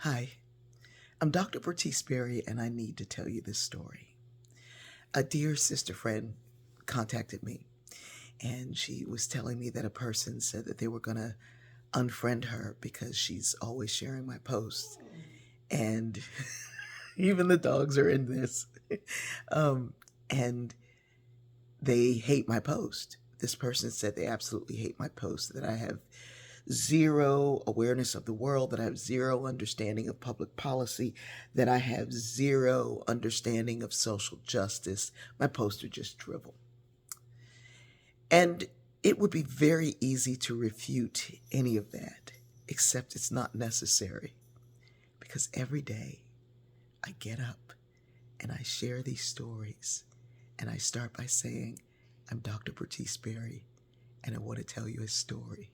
Hi, I'm Dr. Bertice Berry, and I need to tell you this story. A dear sister friend contacted me, and she was telling me that a person said that they were going to unfriend her because she's always sharing my posts. And even the dogs are in this. um, and they hate my post. This person said they absolutely hate my post, that I have zero awareness of the world, that I have zero understanding of public policy, that I have zero understanding of social justice. My posts are just drivel. And it would be very easy to refute any of that, except it's not necessary. Because every day I get up and I share these stories, and I start by saying, I'm Dr. Bertice Berry, and I want to tell you a story.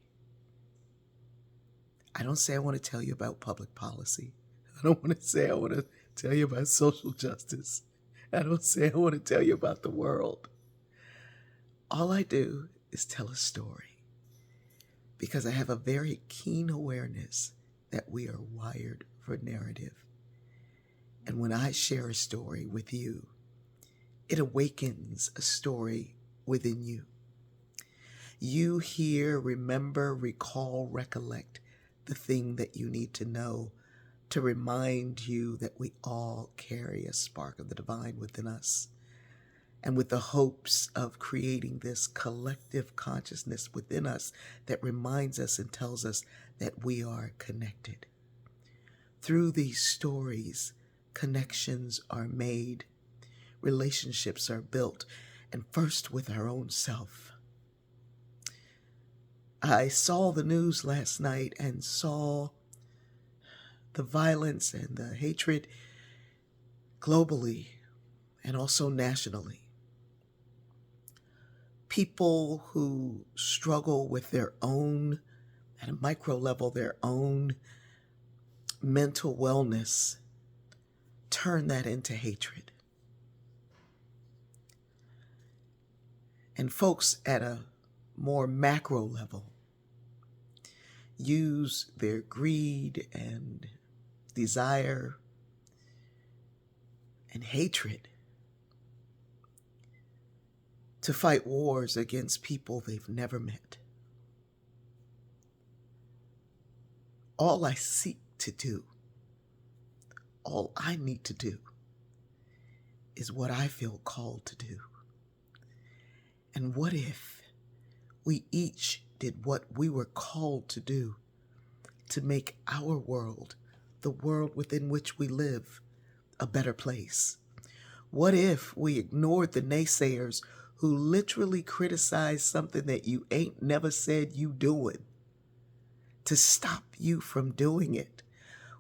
I don't say I want to tell you about public policy. I don't want to say I want to tell you about social justice. I don't say I want to tell you about the world. All I do is tell a story because I have a very keen awareness that we are wired for narrative. And when I share a story with you, it awakens a story within you. You hear, remember, recall, recollect the thing that you need to know to remind you that we all carry a spark of the divine within us. And with the hopes of creating this collective consciousness within us that reminds us and tells us that we are connected. Through these stories, connections are made, relationships are built, and first with our own self. I saw the news last night and saw the violence and the hatred globally and also nationally. People who struggle with their own, at a micro level, their own mental wellness, turn that into hatred. And folks at a more macro level use their greed and desire and hatred to fight wars against people they've never met. All I seek to do, all I need to do, is what I feel called to do. And what if we each did what we were called to do to make our world, the world within which we live, a better place? What if we ignored the naysayers who literally criticize something that you ain't never said you doing to stop you from doing it?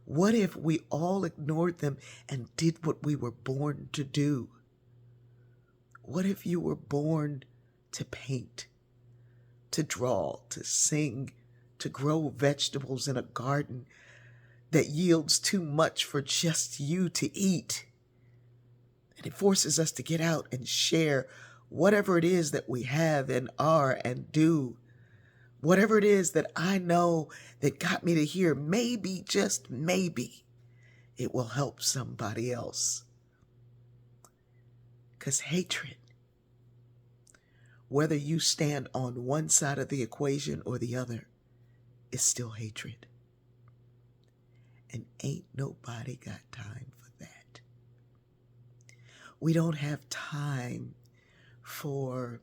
What if we all ignored them and did what we were born to do? What if you were born to paint, to draw, to sing, to grow vegetables in a garden that yields too much for just you to eat? And it forces us to get out and share whatever it is that we have and are and do. Whatever it is that I know that got me to here, maybe, just maybe, it will help somebody else. Because hatred, whether you stand on one side of the equation or the other, is still hatred. And ain't nobody got time for that. We don't have time for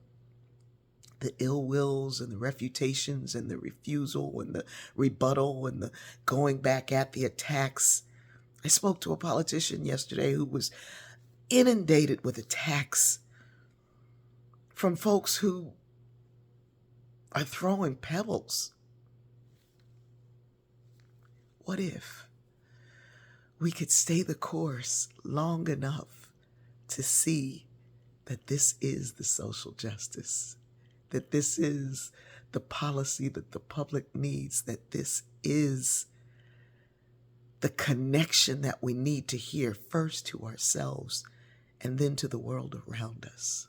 the ill wills and the refutations and the refusal and the rebuttal and the going back at the attacks. I spoke to a politician yesterday who was inundated with attacks from folks who are throwing pebbles. What if we could stay the course long enough to see that this is the social justice, that this is the policy that the public needs, that this is the connection that we need to hear first to ourselves and then to the world around us?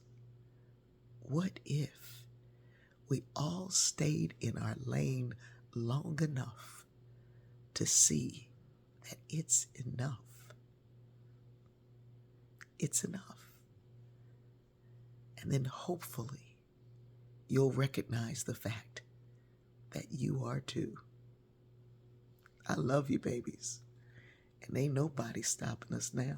What if we all stayed in our lane long enough to see that it's enough. It's enough. And then hopefully you'll recognize the fact that you are too. I love you, babies. And ain't nobody stopping us now.